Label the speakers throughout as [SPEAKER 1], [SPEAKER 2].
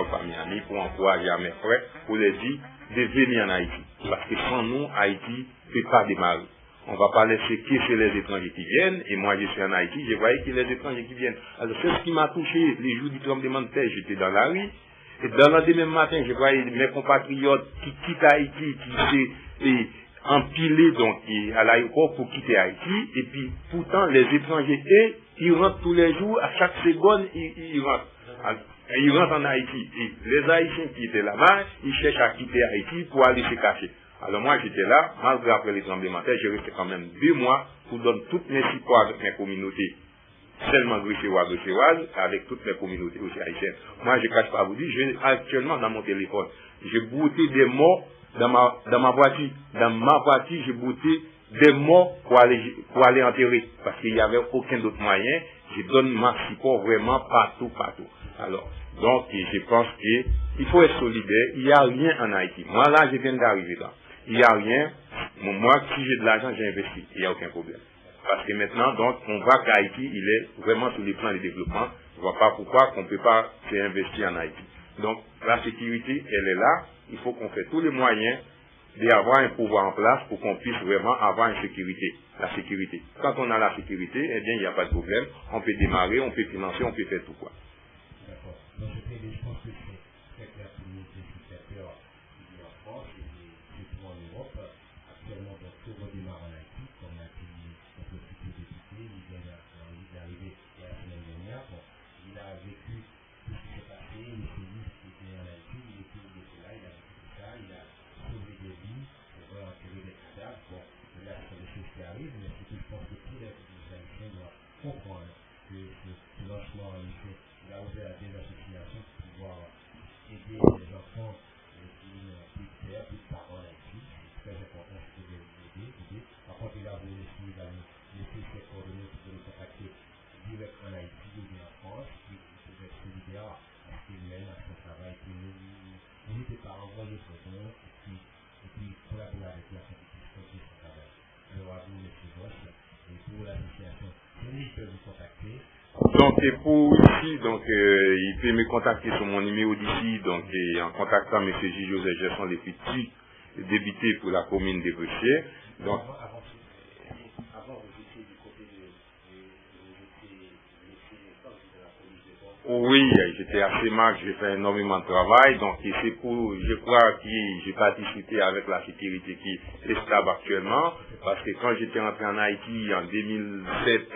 [SPEAKER 1] leur famille amie, pour encourager à mes frères, pour les dire de venir en Haïti. Parce que sans nous, Haïti ne peut pas démarrer. On ne va pas laisser que les étrangers qui viennent, et moi je suis en Haïti, je voyais que les étrangers qui viennent. Alors c'est ce qui m'a touché les jours du tremblement de terre, j'étais dans la rue, et dans le lendemain matin, je voyais mes compatriotes qui quittent Haïti, qui s'est empilés donc à l'aéroport pour quitter Haïti, et puis pourtant les étrangers, ils rentrent tous les jours, à chaque seconde, ils rentrent. Ils rentrent en Haïti. Et les Haïtiens qui étaient là-bas, ils cherchent à quitter Haïti pour aller se cacher. Alors moi j'étais là, malgré après les tremblements de terre, j'ai resté quand même 2 mois pour donner toutes mes supports avec mes communautés. Seulement gréchoises, avec toutes mes communautés aussi haïtiennes. Moi je ne cache pas à vous dire, actuellement dans mon téléphone, j'ai bouté des morts dans ma voiture. Dans ma voiture, j'ai bouté des morts pour aller enterrer. Parce qu'il n'y avait aucun autre moyen. Je donne ma support vraiment partout. Alors, donc, je pense qu'il faut être solidaire. Il n'y a rien en Haïti. Moi, là, je viens d'arriver là. Il n'y a rien. Moi, si j'ai de l'argent, j'ai investi. Il n'y a aucun problème. Parce que maintenant, donc, on voit qu'Haïti, il est vraiment sur les plans de développement. Je ne vois pas pourquoi qu'on ne peut pas investir en Haïti. Donc, la sécurité, elle est là. Il faut qu'on fasse tous les moyens d'avoir un pouvoir en place pour qu'on puisse vraiment avoir une sécurité. La sécurité. Quand on a la sécurité, eh bien, il n'y a pas de problème. On peut démarrer, on peut financer, on peut faire tout quoi.
[SPEAKER 2] D'accord. Donc, je pense que c'est très clair pour nous, les spectateurs qui vivent en France et surtout en Europe. Actuellement, donc, tout redémarre en Haïti, comme l'a dit notre futur député, il vient d'arriver la semaine dernière. Bon, il a vécu tout ce qui s'est passé, les séismes qui étaient en Haïti, il était là, il a vécu tout ça, il a sauvé des vies, pour enterrer des cadavres. Bon, là, c'est des choses qui arrivent, mais c'est que je pense que tous les Haïtiens doivent comprendre que ce lancement, il a ouvert des associations pour pouvoir aider les enfants qui n'ont plus de père, plus de parents en Haïti. C'est très important, c'est de les aider. Par contre, il a voulu laisser ses coordonnées pour les contacter direct en Haïti ou bien en France, qui peut être solidaire à ce qu'il mène à son travail, qui n'hésitez pas à envoyer son nom et puis collaborer avec la compétition de son travail. Alors à vous, M. Bosch, et pour l'association, il peut vous contacter.
[SPEAKER 1] Donc et pour ici, donc il peut me contacter sur mon numéro d'ici, donc et en contactant M. J. Joseph Gerson, les petits députés pour la commune de Bruxier. Donc
[SPEAKER 2] Avant, vous étiez du côté de la police de Bordeaux.
[SPEAKER 1] oui, j'étais à CEMAC, j'ai fait énormément de travail, donc c'est pour, je crois que j'ai participé avec la sécurité qui est stable actuellement, parce que quand j'étais rentré en Haïti en 2007,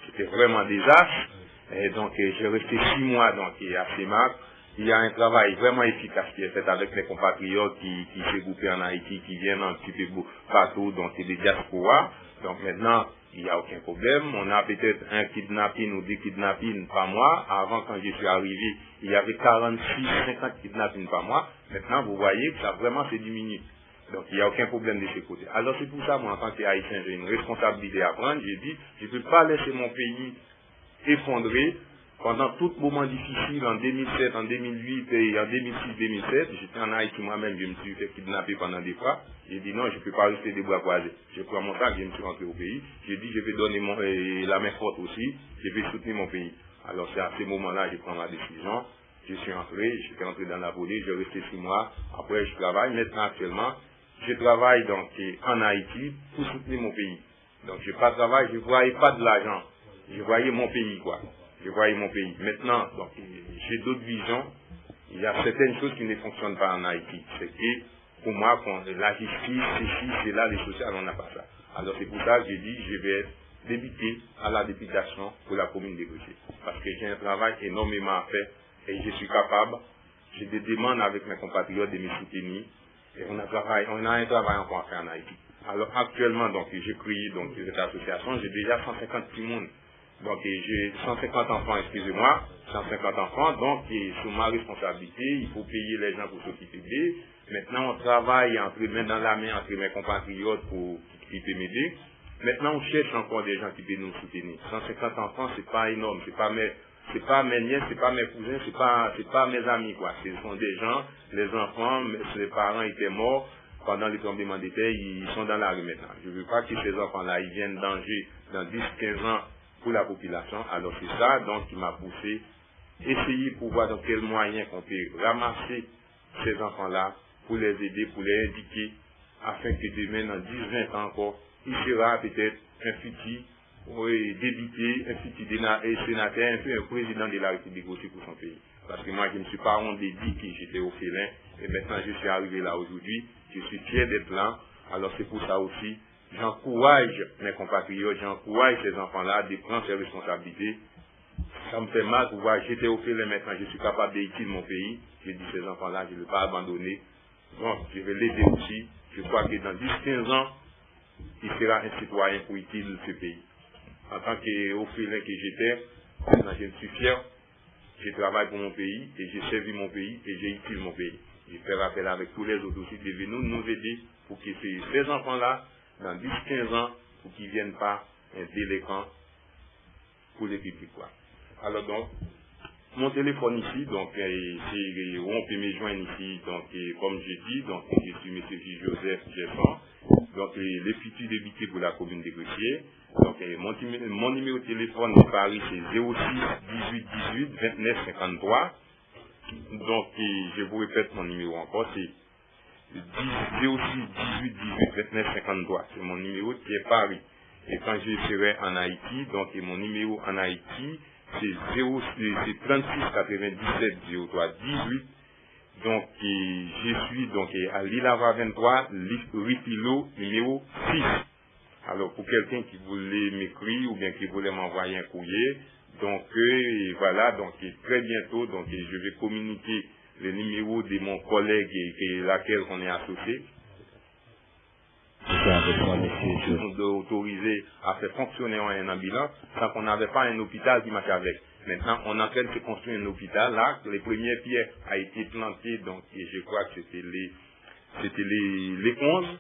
[SPEAKER 1] c'était vraiment un désastre, et donc j'ai resté 6 mois donc à CEMAC. Il y a un travail vraiment efficace qui est fait avec les compatriotes qui se groupent en Haïti, qui viennent un petit peu partout, donc c'est des diasporas. Donc maintenant, il n'y a aucun problème. On a peut-être un kidnapping ou 2 kidnappings par mois. Avant, quand je suis arrivé, il y avait 46, 50 kidnappings par mois. Maintenant, vous voyez que ça vraiment s'est diminué. Donc il n'y a aucun problème de ce côté. Alors c'est pour ça, moi, en tant qu'Haïtien, j'ai une responsabilité à prendre. J'ai dit, je ne peux pas laisser mon pays effondrer. Pendant tout moment difficile, en 2007, en 2008 et en 2006-2007, j'étais en Haïti moi-même, je me suis fait kidnapper pendant des fois. J'ai dit non, je ne peux pas rester des bras croisés. Je prends mon sac, je me suis rentré au pays. J'ai dit je vais donner la main forte aussi, je vais soutenir mon pays. Alors c'est à ce moment-là que je prends ma décision. Je suis entré dans la police, je resté 6 mois. Après je travaille. Maintenant actuellement, je travaille donc en Haïti pour soutenir mon pays. Donc je pas de travail, je ne voyais pas de l'argent. Je voyais mon pays quoi. Je voyais mon pays. Maintenant, donc, j'ai d'autres visions. Il y a certaines choses qui ne fonctionnent pas en Haïti. C'est que, pour moi, la justice, c'est là, les sociales, on n'a pas ça. Alors, c'est pour ça que j'ai dit, je vais être député à la députation pour la commune de Bruxier. Parce que j'ai un travail énormément à faire et je suis capable. J'ai des demandes avec mes compatriotes de me soutenir. Et on a un travail encore à faire en Haïti. Alors, actuellement, donc, j'ai créé, donc, cette association. J'ai déjà 150 personnes. Donc, j'ai 150 enfants, excusez-moi, 150 enfants, donc, sous ma responsabilité, il faut payer les gens pour s'occuper d'eux. Maintenant, on travaille main dans la main entre mes compatriotes qui peuvent m'aider. Maintenant, on cherche encore des gens qui peuvent nous soutenir. 150 enfants, c'est pas énorme, c'est pas mes nièces, c'est pas mes cousins, c'est pas mes amis, quoi. Ce sont des gens, les enfants, les parents étaient morts pendant les tremblements de terre, ils sont dans la rue maintenant. Je veux pas que ces enfants-là, ils viennent danger dans 10, 15 ans pour la population. Alors c'est ça donc qui m'a poussé essayer pour voir dans quel moyen qu'on peut ramasser ces enfants-là pour les aider, pour les indiquer, afin que demain, dans 10-20 ans encore, il sera peut-être un futur député, un futur sénateur, un président de la République aussi pour son pays. Parce que moi, je ne suis pas honte de dire que j'étais au félin, et maintenant je suis arrivé là aujourd'hui, je suis fier d'être là, alors c'est pour ça aussi, j'encourage mes compatriotes, j'encourage ces enfants-là de prendre ces responsabilités. Ça me fait mal de voir, j'étais au félin, maintenant je suis capable d'aider mon pays, je dis ces enfants-là, je ne vais pas abandonner, donc je vais l'aider aussi, je crois que dans 10-15 ans, il sera un citoyen pour utile de ce pays. En tant qu'orphelin que j'étais, maintenant je suis fier, je travaille pour mon pays, et j'ai servi mon pays, et j'ai utile mon pays. Je fais appel avec tous les autres aussi de venir nous aider pour que ces enfants-là, dans 10-15 ans, pour qu'ils ne viennent pas un délinquant pour les publics. Alors donc, mon téléphone ici, donc, on peut me joindre ici, donc, comme j'ai dit, donc, je suis M. Joseph Gesson, donc, le futur député pour la commune de Grecier. Donc, mon numéro de téléphone de Paris, c'est 06 18 18 29 53. Donc, je vous répète mon numéro encore, c'est 06 18 18 29 53. C'est mon numéro qui est Paris. Et quand je serai en Haïti, donc, mon numéro en Haïti, c'est 36 97 03 18. Donc, je suis donc à l'Ilava 23, Ripilo, numéro 6. Alors, pour quelqu'un qui voulait m'écrire ou bien qui voulait m'envoyer un courrier, donc, voilà, donc, très bientôt, donc, je vais communiquer le numéro de mon collègue et laquelle on est associé. Nous sommes autorisés à faire fonctionner un ambulance sans qu'on n'avait pas un hôpital qui marche avec. Maintenant, on est en train de se construire un hôpital là, les premières pierres a été plantées, donc, et je crois que c'était les 11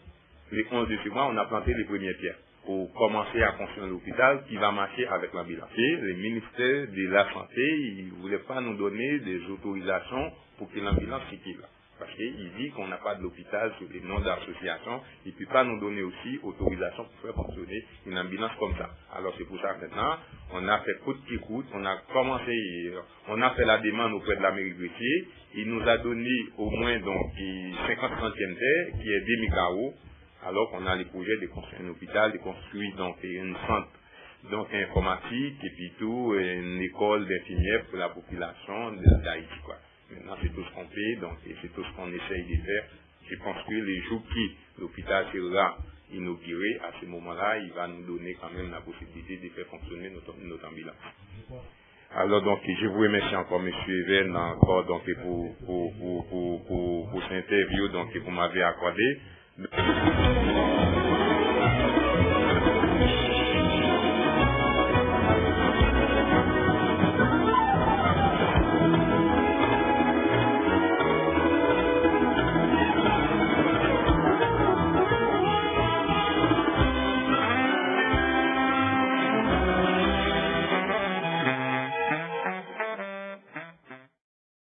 [SPEAKER 1] de ce mois, on a planté les premières pierres pour commencer à construire l'hôpital qui va marcher avec l'ambulance. Et le ministère de la Santé, il ne voulait pas nous donner des autorisations pour que l'ambulance circule là. Parce qu'il dit qu'on n'a pas de l'hôpital sur les noms d'association, il ne peut pas nous donner aussi autorisation pour faire fonctionner une ambulance comme ça. Alors c'est pour ça que maintenant, on a fait coûte qui coûte, on a commencé, on a fait la demande auprès de la mairie de Grecier, il nous a donné au moins donc 50 centièmes terre, qui est 2000 carreaux, alors qu'on a les projets de construire un hôpital, de construire donc une centre donc informatique et puis tout, une école d'infirmières pour la population d'Haïti quoi. Maintenant, c'est tout ce qu'on fait, donc c'est tout ce qu'on essaye de faire. Je pense que les jours qui l'hôpital sera inauguré, à ce moment-là, il va nous donner quand même la possibilité de faire fonctionner notre ambulance. Alors, donc, je vous remercie encore, M. Even, encore, donc, pour cette interview, donc, que vous m'avez accordé.